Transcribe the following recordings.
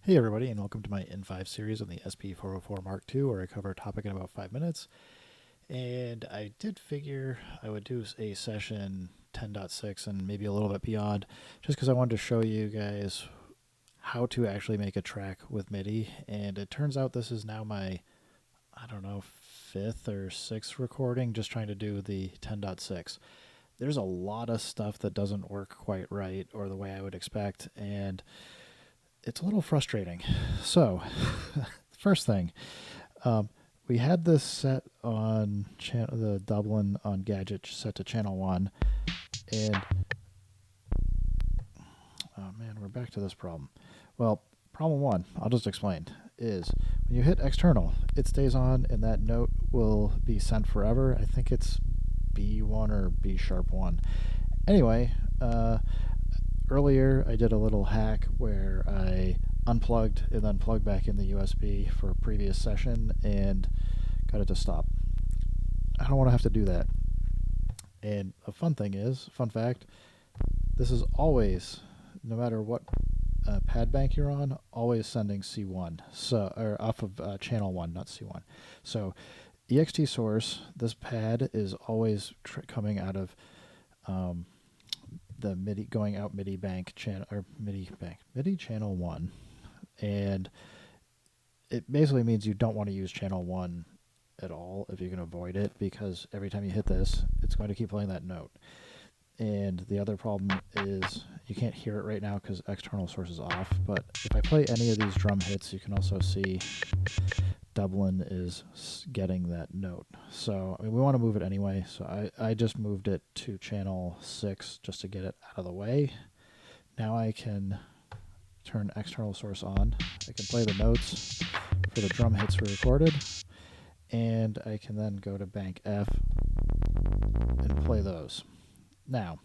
Hey everybody, and welcome to my N5 series on the SP404 Mark II, where I cover a topic in about 5 minutes. And I did figure I would do a session 10.6 and maybe a little bit beyond, just because I wanted to show you guys how to actually make a track with Midi. And it turns out this is now my, I don't know, fifth or sixth recording, just trying to do the 10.6. There's a lot of stuff that doesn't work quite right or the way I would expect, and it's a little frustrating. So, first thing, we had this set on the Dublin on Gadget set to channel 1, and oh man, we're back to this problem. Well, problem 1, I'll just explain, is when you hit external, it stays on and that note will be sent forever. I think it's B1 or B sharp 1. Anyway, earlier I did a little hack where I unplugged and then plugged back in the USB for a previous session and got it to stop. I don't want to have to do that. And a fun thing is, fun fact, this is always, no matter what pad bank you're on, always sending C1, so or off of channel 1, not C1. So ext source, this pad is always coming out of the MIDI, going out MIDI bank channel, or MIDI channel 1. And it basically means you don't want to use channel 1 at all if you can avoid it, because every time you hit this, it's going to keep playing that note. And the other problem is you can't hear it right now because external source is off, but if I play any of these drum hits, you can also see Dublin is getting that note. So I mean, we want to move it anyway, so I just moved it to channel 6 just to get it out of the way. Now I can turn external source on. I can play the notes for the drum hits we recorded, and I can then go to bank F and play those. Now,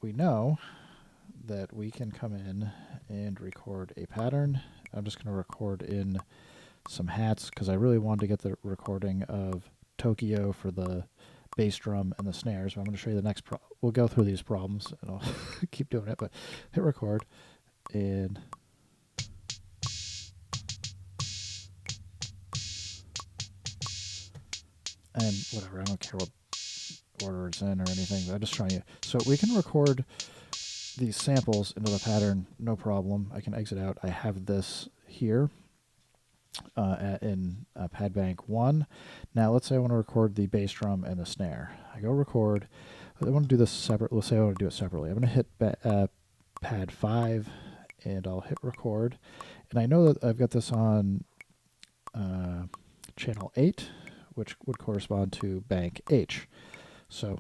we know that we can come in and record a pattern. I'm just going to record in some hats because I really wanted to get the recording of Tokyo for the bass drum and the snares. I'm going to show you the next we'll go through these problems and I'll keep doing it, but hit record and whatever, I don't care what order it's in or anything, but I'm just trying to. So we can record these samples into the pattern, no problem. I can exit out. I have this here in pad bank 1. Now let's say I want to record the bass drum and the snare. I go record. I want to do this separate. Let's say I want to do it separately. I'm going to hit pad 5 and I'll hit record. And I know that I've got this on channel 8, which would correspond to bank H. So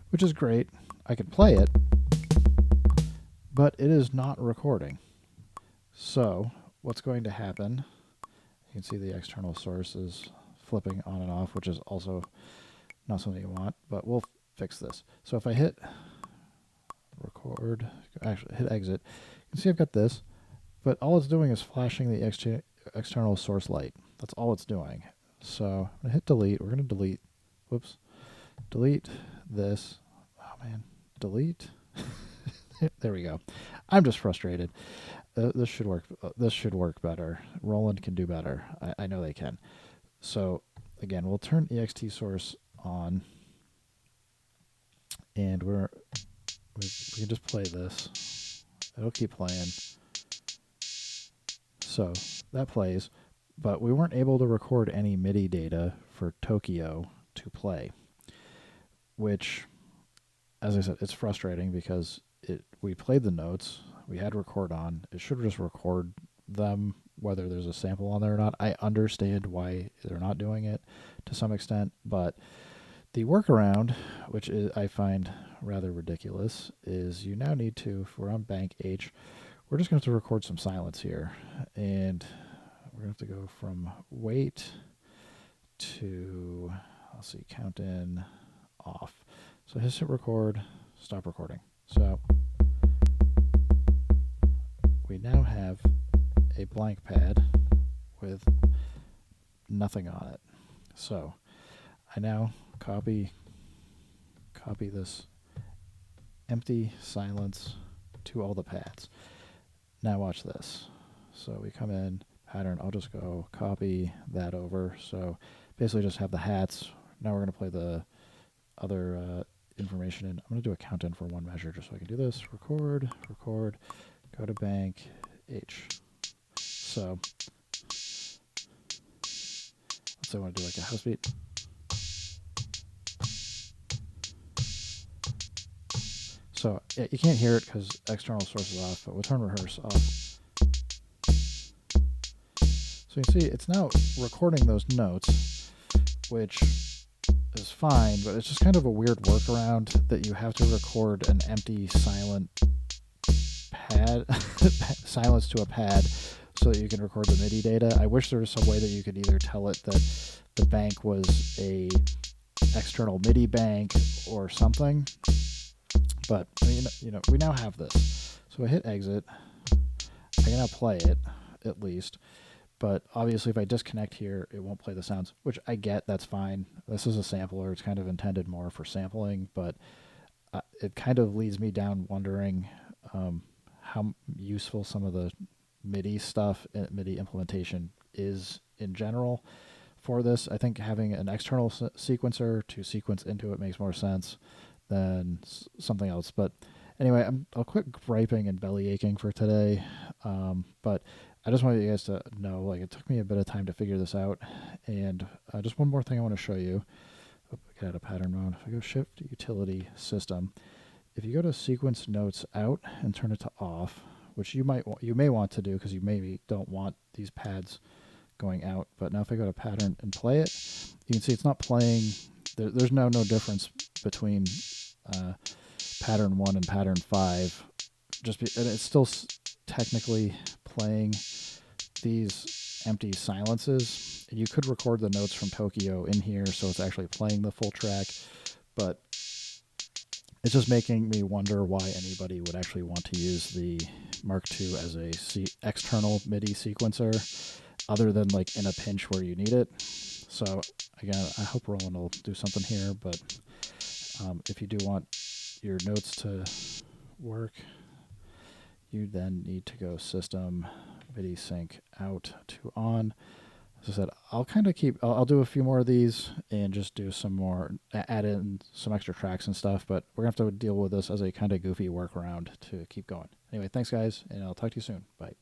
which is great. I can play it, but it is not recording. So what's going to happen, you can see the external source is flipping on and off, which is also not something you want, but we'll fix this. So if I hit record, actually hit exit, you can see I've got this, but all it's doing is flashing the external source light. That's all it's doing. So I'm going to hit delete. We're going to delete, whoops, delete this. Oh man, delete. There we go. I'm just frustrated. This should work. This should work better. Roland can do better. I know they can. So again, we'll turn ext source on, and we can just play this. It'll keep playing. So that plays, but we weren't able to record any MIDI data for Tokyo to play, which, as I said, it's frustrating because we played the notes, we had record on, it should just record them whether there's a sample on there or not. I understand why they're not doing it to some extent, but the workaround, which I find rather ridiculous, is you now need to, if we're on bank H, we're just going to have to record some silence here, and we're going to have to go from wait to, let's see, count in off. So just hit record, stop recording. So we now have a blank pad with nothing on it. So I now copy copy this empty silence to all the pads. Now watch this. So we come in, pattern, I'll just go copy that over. So basically just have the hats. Now we're going to play the other information in. I'm going to do a count in for one measure just so I can do this. Record, record, go to bank, H. So let's say I want to do like a house beat. So yeah, you can't hear it because external source is off, but we'll turn rehearse off. So you can see it's now recording those notes, which is fine, but it's just kind of a weird workaround that you have to record an empty silent pad, silence to a pad, so that you can record the MIDI data. I wish there was some way that you could either tell it that the bank was a external MIDI bank or something. But I mean, we now have this. So I hit exit. I can now play it, at least. But obviously, if I disconnect here, it won't play the sounds, which I get. That's fine. This is a sampler. It's kind of intended more for sampling, but it kind of leads me down wondering how useful some of the MIDI stuff, MIDI implementation is in general for this. I think having an external sequencer to sequence into it makes more sense than something else. But anyway, I'll quit griping and belly aching for today. But I just wanted you guys to know, like, it took me a bit of time to figure this out. And just one more thing I want to show you. Get out of pattern mode. If I go Shift Utility System, if you go to Sequence Notes Out and turn it to off, which you may want to do because you maybe don't want these pads going out. But now if I go to Pattern and play it, you can see it's not playing. There's no difference between pattern 1 and pattern 5. And it's still technically playing these empty silences. And you could record the notes from Tokyo in here, so it's actually playing the full track. But it's just making me wonder why anybody would actually want to use the Mark II as a external MIDI sequencer, other than like in a pinch where you need it. So again, I hope Roland will do something here, but if you do want your notes to work, you then need to go System, MIDI Sync Out to On. As I said, I'll do a few more of these and just do some more, add in some extra tracks and stuff, but we're going to have to deal with this as a kind of goofy workaround to keep going. Anyway, thanks guys, and I'll talk to you soon. Bye.